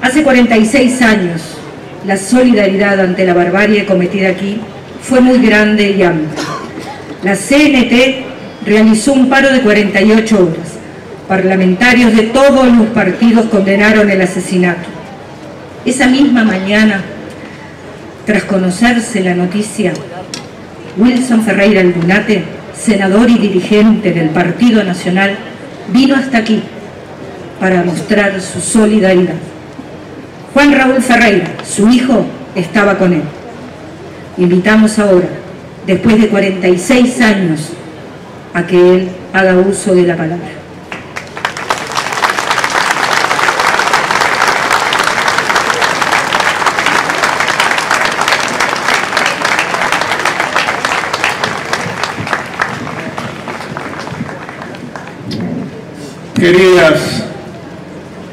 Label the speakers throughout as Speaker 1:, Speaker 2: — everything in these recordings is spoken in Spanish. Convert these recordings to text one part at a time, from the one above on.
Speaker 1: Hace 46 años, la solidaridad ante la barbarie cometida aquí fue muy grande y amplia. La CNT realizó un paro de 48 horas. Parlamentarios de todos los partidos condenaron el asesinato. Esa misma mañana, tras conocerse la noticia, Wilson Ferreira Albunate, senador y dirigente del Partido Nacional, vino hasta aquí para mostrar su solidaridad. Juan Raúl Ferreira, su hijo, estaba con él. Invitamos ahora, después de 46 años, a que él haga uso de la palabra.
Speaker 2: Queridas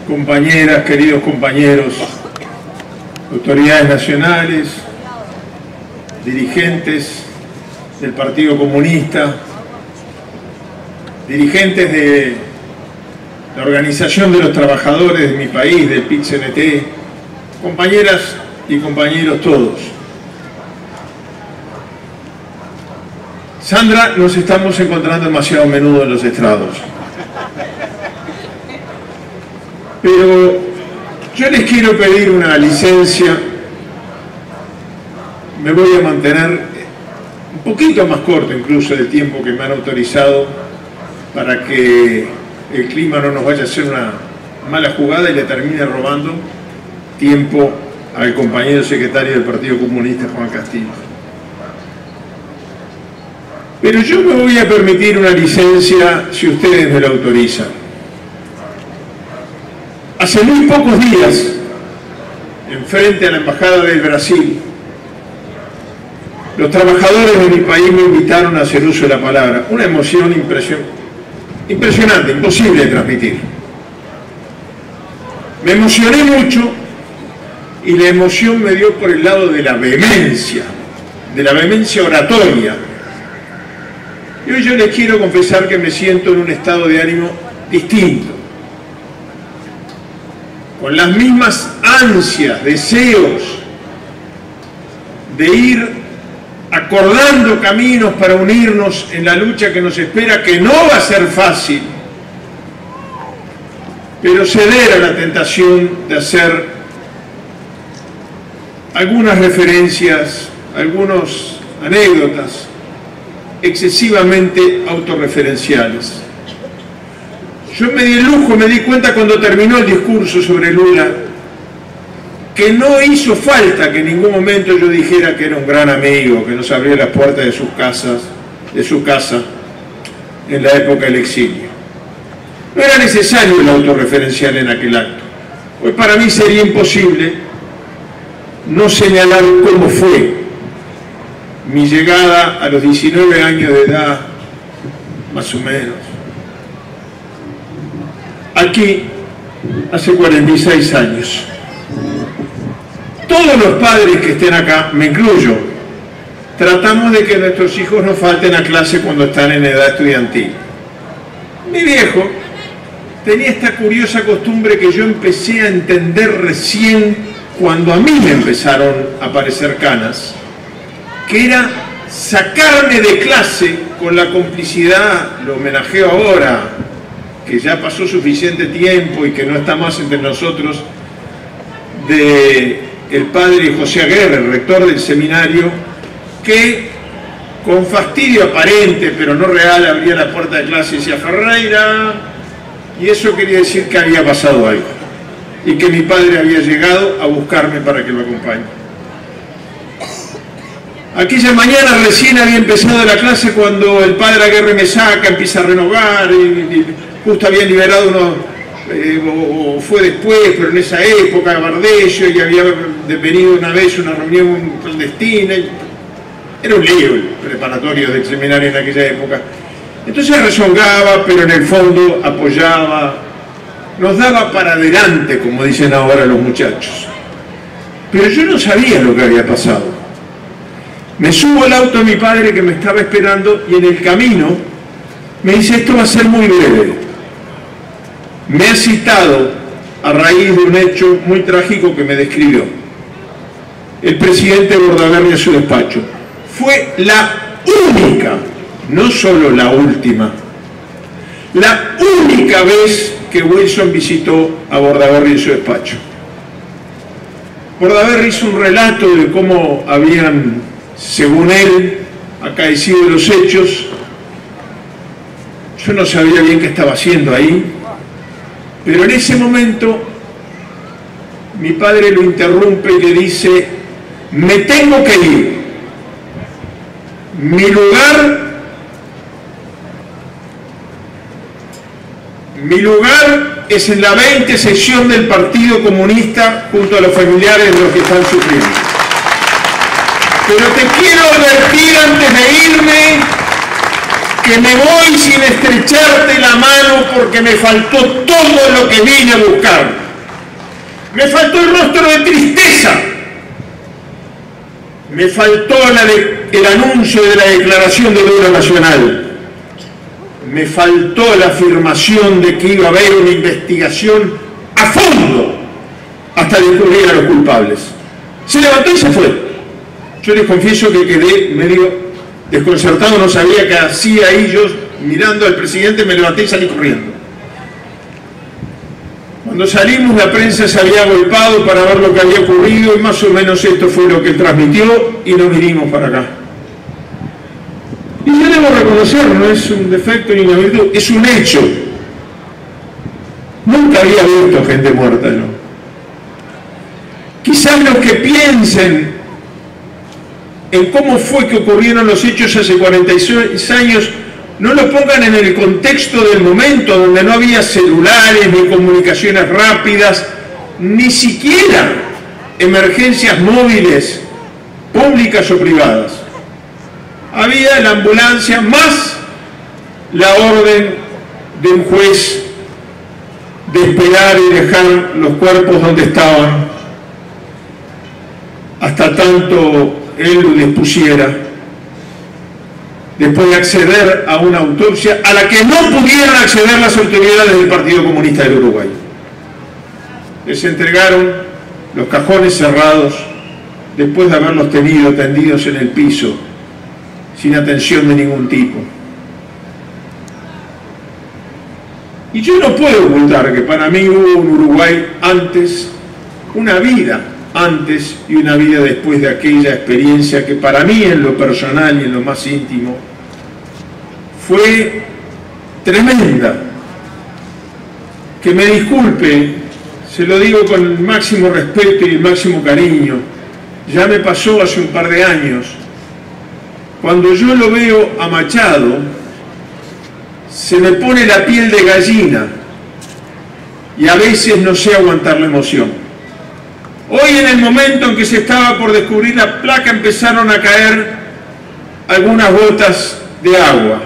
Speaker 2: compañeras, queridos compañeros, autoridades nacionales, dirigentes del Partido Comunista, dirigentes de la Organización de los Trabajadores de mi país, del PIT-CNT, compañeras y compañeros todos. Sandra, nos estamos encontrando demasiado a menudo en los estrados. Pero yo les quiero pedir una licencia. Me voy a mantener un poquito más corto incluso del tiempo que me han autorizado para que el clima no nos vaya a hacer una mala jugada y le termine robando tiempo al compañero secretario del Partido Comunista, Juan Castillo. Pero yo me voy a permitir una licencia si ustedes me la autorizan. Hace muy pocos días, enfrente a la Embajada del Brasil, los trabajadores de mi país me invitaron a hacer uso de la palabra. Una emoción impresionante, imposible de transmitir. Me emocioné mucho y la emoción me dio por el lado de la vehemencia oratoria. Y hoy yo les quiero confesar que me siento en un estado de ánimo distinto, con las mismas ansias, deseos de ir acordando caminos para unirnos en la lucha que nos espera, que no va a ser fácil, pero ceder a la tentación de hacer algunas referencias, algunas anécdotas excesivamente autorreferenciales. Yo me di el lujo, me di cuenta cuando terminó el discurso sobre Lula, que no hizo falta que en ningún momento yo dijera que era un gran amigo, que nos abría las puertas de su casa en la época del exilio. No era necesario el autorreferencial en aquel acto. Hoy para mí sería imposible no señalar cómo fue mi llegada a los 19 años de edad, más o menos, aquí, hace 46 años. Todos los padres que estén acá, me incluyo, tratamos de que nuestros hijos no falten a clase cuando están en edad estudiantil. Mi viejo tenía esta curiosa costumbre que yo empecé a entender recién cuando a mí me empezaron a aparecer canas, que era sacarme de clase con la complicidad, lo homenajeo ahora, que ya pasó suficiente tiempo y que no está más entre nosotros, del padre José Aguirre, el rector del seminario, que con fastidio aparente pero no real abría la puerta de clase y decía Ferreira, y eso quería decir que había pasado algo y que mi padre había llegado a buscarme para que lo acompañe. Aquella mañana recién había empezado la clase cuando el padre Aguirre me saca, empieza a renovar, y justo había liberado unos, o fue después, pero en esa época, Bardello, y había venido una vez una reunión clandestina. Era un lío el preparatorio del seminario en aquella época. Entonces rezongaba, pero en el fondo apoyaba, nos daba para adelante, como dicen ahora los muchachos. Pero yo no sabía lo que había pasado. Me subo al auto de mi padre que me estaba esperando y en el camino me dice, esto va a ser muy breve. Me ha citado a raíz de un hecho muy trágico que me describió el presidente Bordaberry a su despacho. Fue la única, no solo la última, la única vez que Wilson visitó a Bordaberry en su despacho. Bordaberry hizo un relato de cómo habían, según él, acaecido los hechos. Yo no sabía bien qué estaba haciendo ahí, pero en ese momento mi padre lo interrumpe y le dice: me tengo que ir. Mi lugar es en la 20 sección del Partido Comunista junto a los familiares de los que están sufriendo. Pero te quiero advertir antes de irme que me voy sin estrecharte la mano porque me faltó todo lo que vine a buscar. Me faltó el rostro de tristeza. Me faltó el anuncio de la declaración de deuda nacional. Me faltó la afirmación de que iba a haber una investigación a fondo hasta descubrir a los culpables. Se levantó y se fue. Yo les confieso que quedé medio desconcertado, no sabía qué hacía ahí. Yo, mirando al presidente, me levanté y salí corriendo. Cuando salimos, la prensa se había agolpado para ver lo que había ocurrido y más o menos esto fue lo que transmitió y nos vinimos para acá. Y yo debo reconocer, no es un defecto ni una virtud, es un hecho. Nunca había visto gente muerta, ¿no? Quizás los que piensen en cómo fue que ocurrieron los hechos hace 46 años no lo pongan en el contexto del momento, donde no había celulares, ni comunicaciones rápidas, ni siquiera emergencias móviles, públicas o privadas. Había la ambulancia más la orden de un juez de esperar y dejar los cuerpos donde estaban hasta tanto él lo dispusiera, después de acceder a una autopsia a la que no pudieron acceder las autoridades del Partido Comunista del Uruguay. Les entregaron los cajones cerrados después de haberlos tenido tendidos en el piso, sin atención de ningún tipo. Y yo no puedo ocultar que para mí hubo un Uruguay antes, una vida antes y una vida después de aquella experiencia que para mí en lo personal y en lo más íntimo fue tremenda. Que me disculpe, se lo digo con el máximo respeto y el máximo cariño, ya me pasó hace un par de años. Cuando yo lo veo a Machado, se me pone la piel de gallina y a veces no sé aguantar la emoción. Hoy, en el momento en que se estaba por descubrir la placa, empezaron a caer algunas gotas de agua.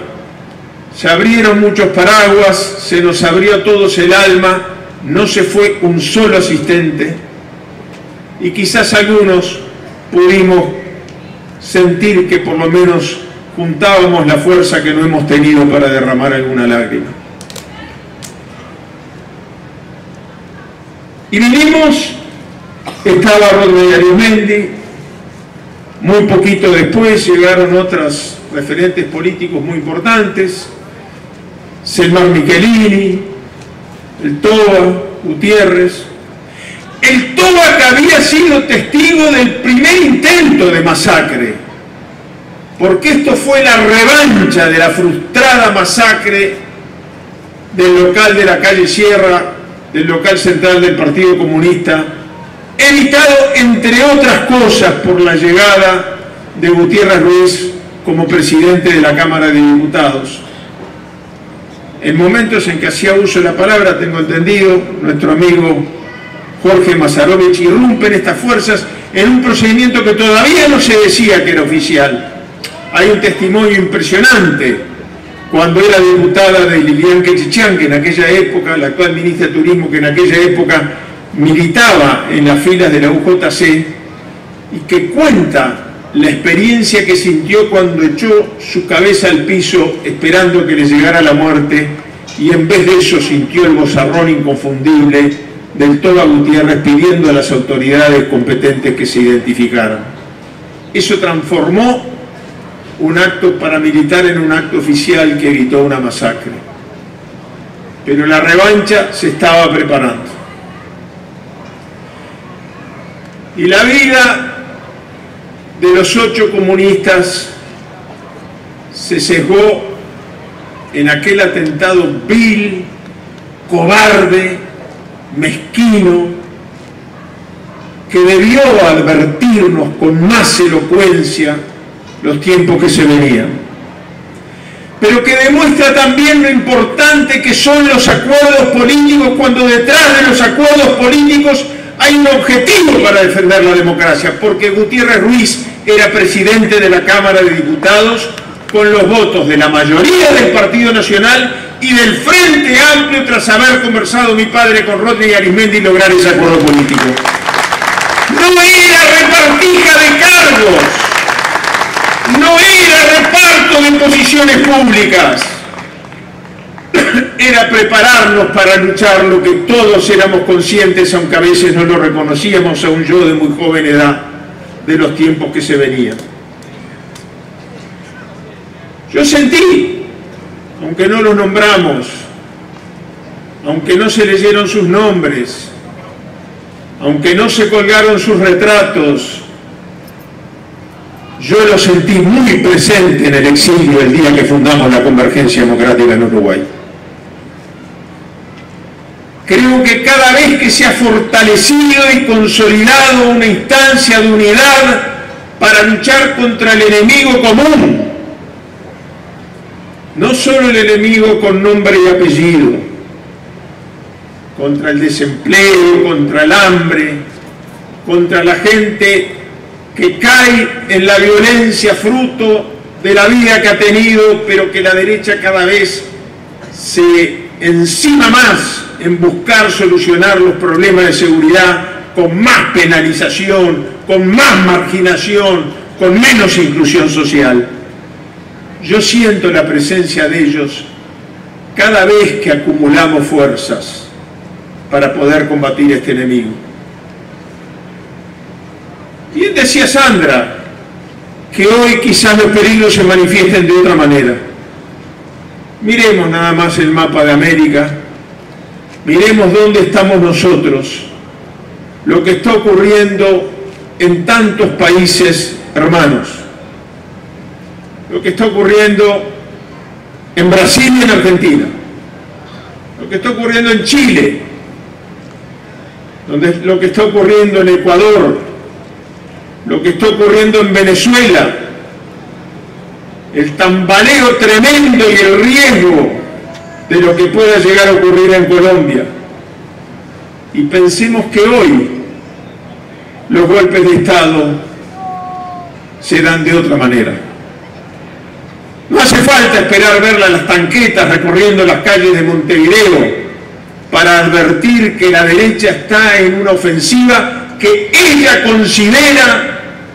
Speaker 2: Se abrieron muchos paraguas, se nos abrió a todos el alma, no se fue un solo asistente y quizás algunos pudimos sentir que por lo menos juntábamos la fuerza que no hemos tenido para derramar alguna lágrima. Y vinimos, estaba Rodríguez Arizmendi, muy poquito después llegaron otros referentes políticos muy importantes, Selmar Michelini, el Toba, Gutiérrez. El Toba, que había sido testigo del primer intento de masacre, porque esto fue la revancha de la frustrada masacre del local de la calle Sierra, del local central del Partido Comunista, evitado, entre otras cosas, por la llegada de Gutiérrez Ruiz como presidente de la Cámara de Diputados. En momentos en que hacía uso de la palabra, tengo entendido, nuestro amigo Jorge Mazarovich irrumpe en estas fuerzas en un procedimiento que todavía no se decía que era oficial. Hay un testimonio impresionante cuando era diputada de Lilian Quechichán, que en aquella época, la actual ministra de Turismo, que en aquella época militaba en las filas de la UJC, y que cuenta la experiencia que sintió cuando echó su cabeza al piso esperando que le llegara la muerte y en vez de eso sintió el vozarrón inconfundible del Toba Gutiérrez pidiendo a las autoridades competentes que se identificaran. Eso transformó un acto paramilitar en un acto oficial que evitó una masacre. Pero la revancha se estaba preparando. Y la vida de los 8 comunistas se sesgó en aquel atentado vil, cobarde, mezquino, que debió advertirnos con más elocuencia los tiempos que se venían, pero que demuestra también lo importante que son los acuerdos políticos, cuando detrás de los acuerdos políticos hay un objetivo para defender la democracia, porque Gutiérrez Ruiz era presidente de la Cámara de Diputados con los votos de la mayoría del Partido Nacional y del Frente Amplio, tras haber conversado mi padre con Rodríguez Arizmendi y lograr ese acuerdo político. No era repartija de cargos, no era reparto de posiciones públicas, era prepararnos para luchar lo que todos éramos conscientes, aunque a veces no lo reconocíamos, aún yo de muy joven edad, de los tiempos que se venían. Yo sentí, aunque no los nombramos, aunque no se leyeron sus nombres, aunque no se colgaron sus retratos, yo lo sentí muy presente en el exilio el día que fundamos la Convergencia Democrática en Uruguay. Creo que cada vez que se ha fortalecido y consolidado una instancia de unidad para luchar contra el enemigo común, no solo el enemigo con nombre y apellido, contra el desempleo, contra el hambre, contra la gente que cae en la violencia fruto de la vida que ha tenido, pero que la derecha cada vez se encima más en buscar solucionar los problemas de seguridad con más penalización, con más marginación, con menos inclusión social. Yo siento la presencia de ellos cada vez que acumulamos fuerzas para poder combatir este enemigo. Bien decía Sandra que hoy quizás los peligros se manifiesten de otra manera. Miremos nada más el mapa de América, miremos dónde estamos nosotros, lo que está ocurriendo en tantos países hermanos, lo que está ocurriendo en Brasil y en Argentina, lo que está ocurriendo en Chile, lo que está ocurriendo en Ecuador, lo que está ocurriendo en Venezuela, el tambaleo tremendo y el riesgo de lo que pueda llegar a ocurrir en Colombia. Y pensemos que hoy los golpes de Estado se dan de otra manera. No hace falta esperar verla en las tanquetas recorriendo las calles de Montevideo para advertir que la derecha está en una ofensiva que ella considera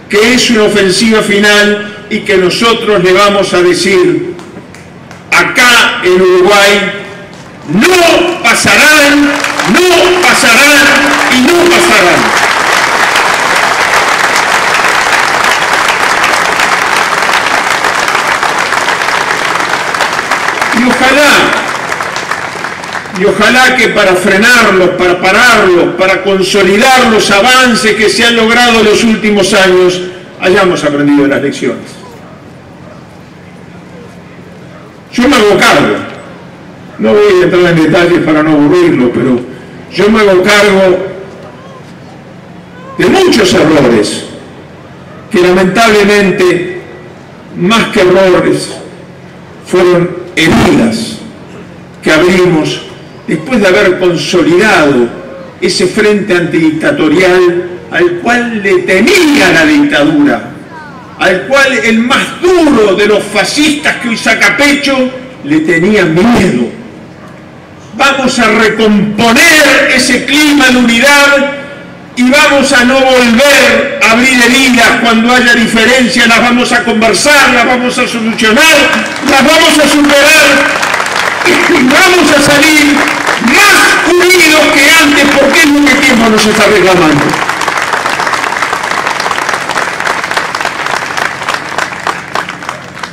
Speaker 2: que es una ofensiva final y que nosotros le vamos a decir: acá en Uruguay no pasarán, no pasarán y no pasarán. Y ojalá que para frenarlos, para pararlos, para consolidar los avances que se han logrado en los últimos años, hayamos aprendido las lecciones. Yo me hago cargo, no voy a entrar en detalles para no aburrirlo, pero yo me hago cargo de muchos errores que lamentablemente, más que errores, fueron heridas que abrimos después de haber consolidado ese frente antidictatorial al cual le temía la dictadura, al cual el más duro de los fascistas que hoy saca pecho le tenía miedo. Vamos a recomponer ese clima de unidad y vamos a no volver a abrir heridas cuando haya diferencias, las vamos a conversar, las vamos a solucionar, las vamos a superar y vamos a salir más unidos que antes, porque es lo que el tiempo nos está reclamando.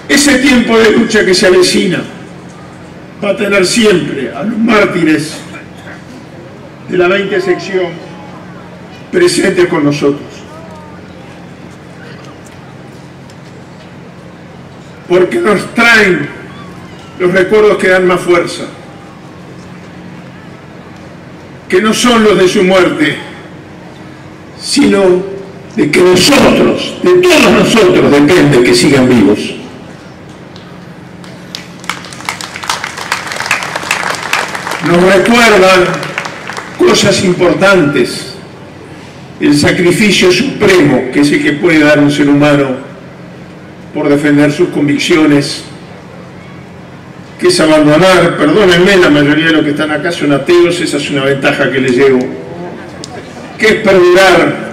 Speaker 2: Ese tiempo de lucha que se avecina va a tener siempre a los mártires de la 20 sección presentes con nosotros. Porque nos traen los recuerdos que dan más fuerza, que no son los de su muerte, sino de que nosotros, de todos nosotros, depende que sigan vivos. Nos recuerdan cosas importantes, el sacrificio supremo que es el que puede dar un ser humano por defender sus convicciones, que es abandonar, perdónenme, la mayoría de los que están acá son ateos, esa es una ventaja que les llevo, que es perdurar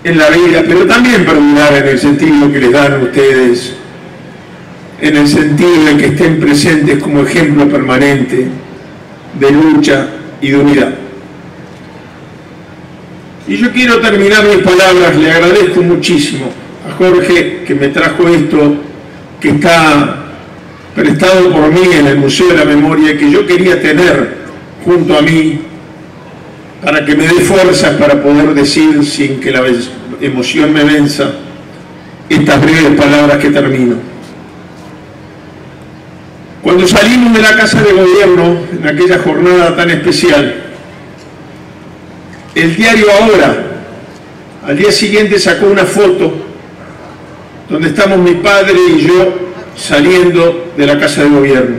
Speaker 2: en la vida, pero también perdurar en el sentido que les dan a ustedes, en el sentido de que estén presentes como ejemplo permanente de lucha y de unidad. Y yo quiero terminar mis palabras, le agradezco muchísimo a Jorge que me trajo esto, que está prestado por mí en el Museo de la Memoria y que yo quería tener junto a mí para que me dé fuerzas para poder decir, sin que la emoción me venza, estas breves palabras que termino. Cuando salimos de la Casa de Gobierno, en aquella jornada tan especial, el diario Ahora, al día siguiente sacó una foto donde estamos mi padre y yo saliendo de la Casa de Gobierno.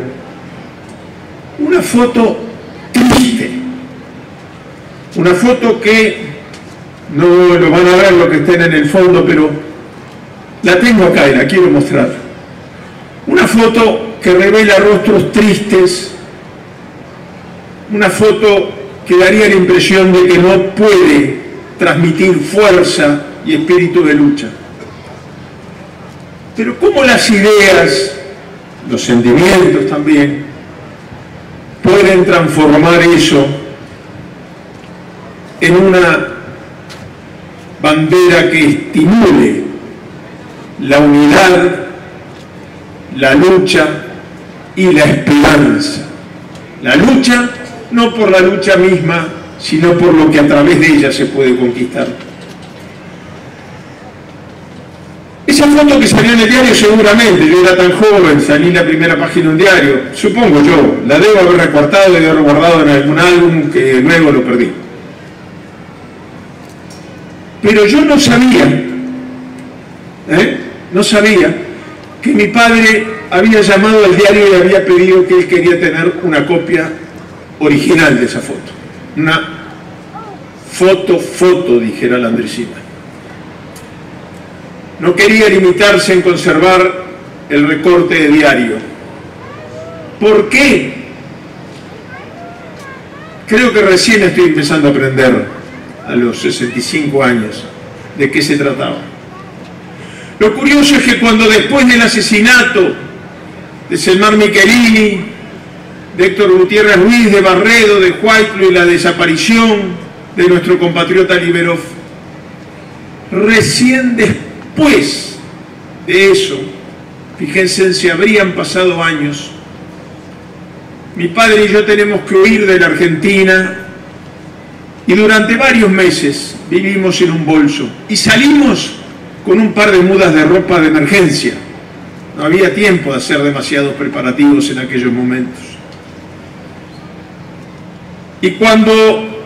Speaker 2: Una foto triste, una foto que no lo van a ver lo que estén en el fondo, pero la tengo acá y la quiero mostrar. Una foto que revela rostros tristes, una foto que daría la impresión de que no puede transmitir fuerza y espíritu de lucha. Pero cómo las ideas, los sentimientos también, pueden transformar eso en una bandera que estimule la unidad, la lucha y la esperanza. La lucha, no por la lucha misma, sino por lo que a través de ella se puede conquistar. Esa foto que salió en el diario seguramente, yo era tan joven, salí en la primera página de un diario, supongo yo, la debo haber recortado y haber guardado en algún álbum que luego lo perdí. Pero yo no sabía, no sabía que mi padre había llamado al diario y había pedido que él quería tener una copia original de esa foto. Una foto, dijera la Andresina. No quería limitarse en conservar el recorte de diario. ¿Por qué? Creo que recién estoy empezando a aprender, a los 65 años, de qué se trataba. Lo curioso es que cuando después del asesinato de Selmar Michelini, de Héctor Gutiérrez Ruiz, de Barredo, de Huaytlo y la desaparición de nuestro compatriota Liberov, recién después de eso, fíjense, se habrían pasado años, mi padre y yo tenemos que huir de la Argentina y durante varios meses vivimos en un bolso y salimos con un par de mudas de ropa de emergencia. No había tiempo de hacer demasiados preparativos en aquellos momentos. Y cuando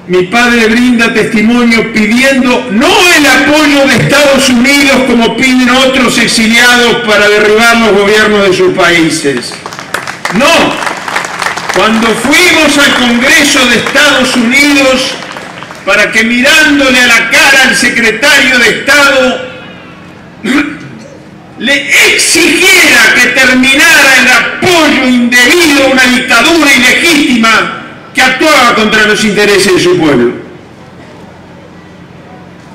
Speaker 2: mi padre brinda testimonio pidiendo no el apoyo de Estados Unidos como piden otros exiliados para derribar los gobiernos de sus países. No, cuando fuimos al Congreso de Estados Unidos para que mirándole a la cara al secretario de Estado le exigiera que terminara el apoyo indebido a una dictadura ilegítima que actuaba contra los intereses de su pueblo.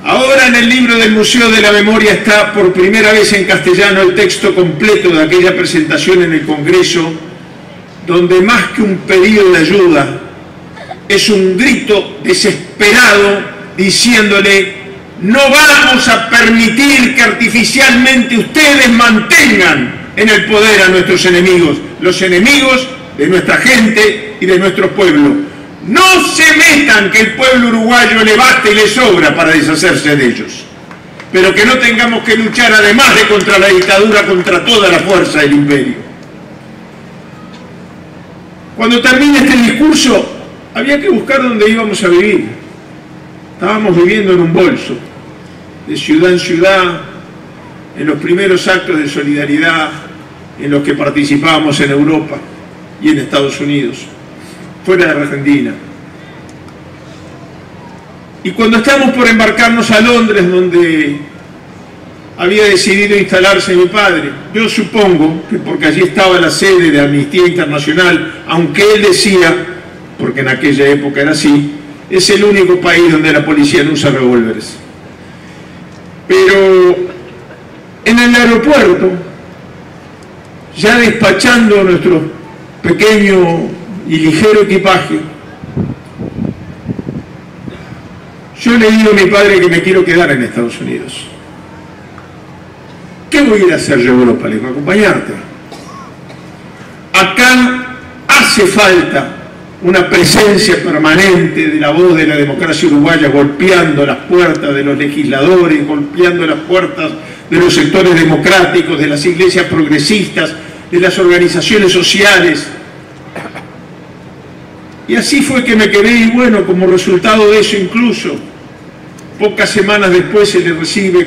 Speaker 2: Ahora en el libro del Museo de la Memoria está por primera vez en castellano el texto completo de aquella presentación en el Congreso donde más que un pedido de ayuda, es un grito desesperado diciéndole: no vamos a permitir que artificialmente ustedes mantengan en el poder a nuestros enemigos, los enemigos de nuestra gente y de nuestro pueblo. No se metan, que el pueblo uruguayo le basta y le sobra para deshacerse de ellos, pero que no tengamos que luchar, además de contra la dictadura, contra toda la fuerza del imperio. Cuando termine este discurso, había que buscar dónde íbamos a vivir. Estábamos viviendo en un bolso, de ciudad en ciudad, en los primeros actos de solidaridad en los que participábamos en Europa y en Estados Unidos, fuera de Argentina. Y cuando estábamos por embarcarnos a Londres, donde había decidido instalarse mi padre, yo supongo que porque allí estaba la sede de Amnistía Internacional, aunque él decía, porque en aquella época era así, es el único país donde la policía no usa revólveres. Pero en el aeropuerto, ya despachando nuestro pequeño y ligero equipaje, yo le digo a mi padre que me quiero quedar en Estados Unidos. ¿Qué voy a ir a hacer yo a Europa? Le digo: acompañarte. Acá hace falta una presencia permanente de la voz de la democracia uruguaya, golpeando las puertas de los legisladores, golpeando las puertas de los sectores democráticos, de las iglesias progresistas, de las organizaciones sociales. Y así fue que me quedé, y bueno, como resultado de eso, incluso pocas semanas después se le recibe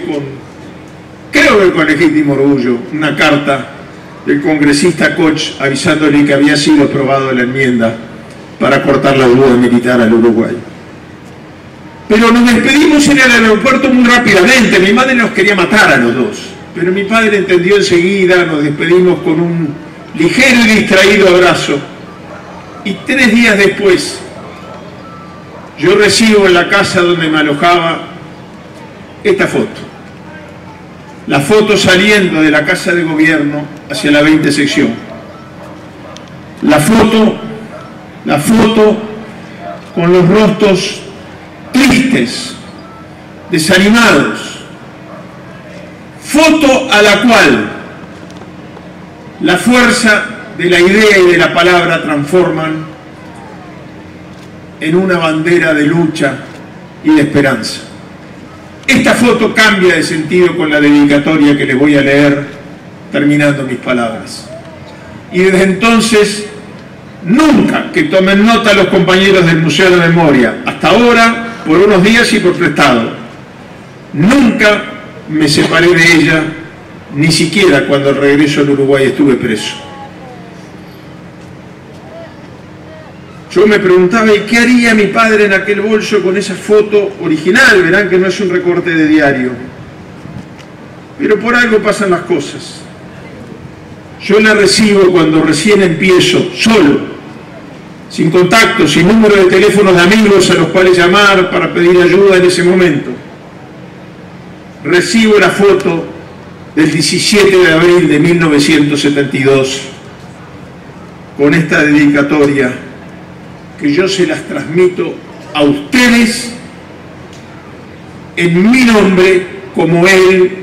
Speaker 2: creo que con legítimo orgullo, una carta del congresista Koch avisándole que había sido aprobada la enmienda para cortar la ayuda militar al Uruguay. Pero nos despedimos en el aeropuerto muy rápidamente. Mi madre nos quería matar a los dos, pero mi padre entendió enseguida. Nos despedimos con un ligero y distraído abrazo, y 3 días después yo recibo en la casa donde me alojaba esta foto. La foto saliendo de la Casa de Gobierno hacia la 20 sección. La foto con los rostros tristes, desanimados. Foto a la cual la fuerza de la idea y de la palabra transforman en una bandera de lucha y de esperanza. Esta foto cambia de sentido con la dedicatoria que les voy a leer terminando mis palabras. Y desde entonces, nunca, que tomen nota los compañeros del Museo de la Memoria, hasta ahora, por unos días y por prestado, nunca me separé de ella, ni siquiera cuando al regreso al Uruguay estuve preso. Yo me preguntaba, ¿y qué haría mi padre en aquel bolso con esa foto original? Verán que no es un recorte de diario. Pero por algo pasan las cosas. Yo la recibo cuando recién empiezo, solo, sin contacto, sin número de teléfonos de amigos a los cuales llamar para pedir ayuda en ese momento. Recibo la foto del 17 de abril de 1972, con esta dedicatoria, que yo se las transmito a ustedes en mi nombre, como él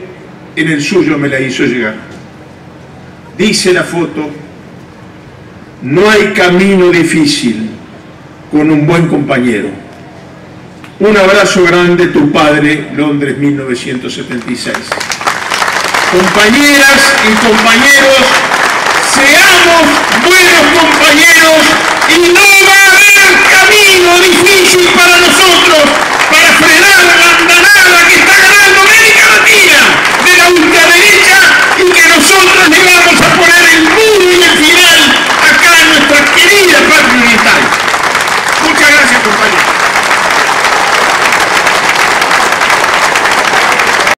Speaker 2: en el suyo me la hizo llegar. Dice la foto: no hay camino difícil con un buen compañero. Un abrazo grande, tu padre, Londres, 1976. Compañeras y compañeros, seamos buenos compañeros y no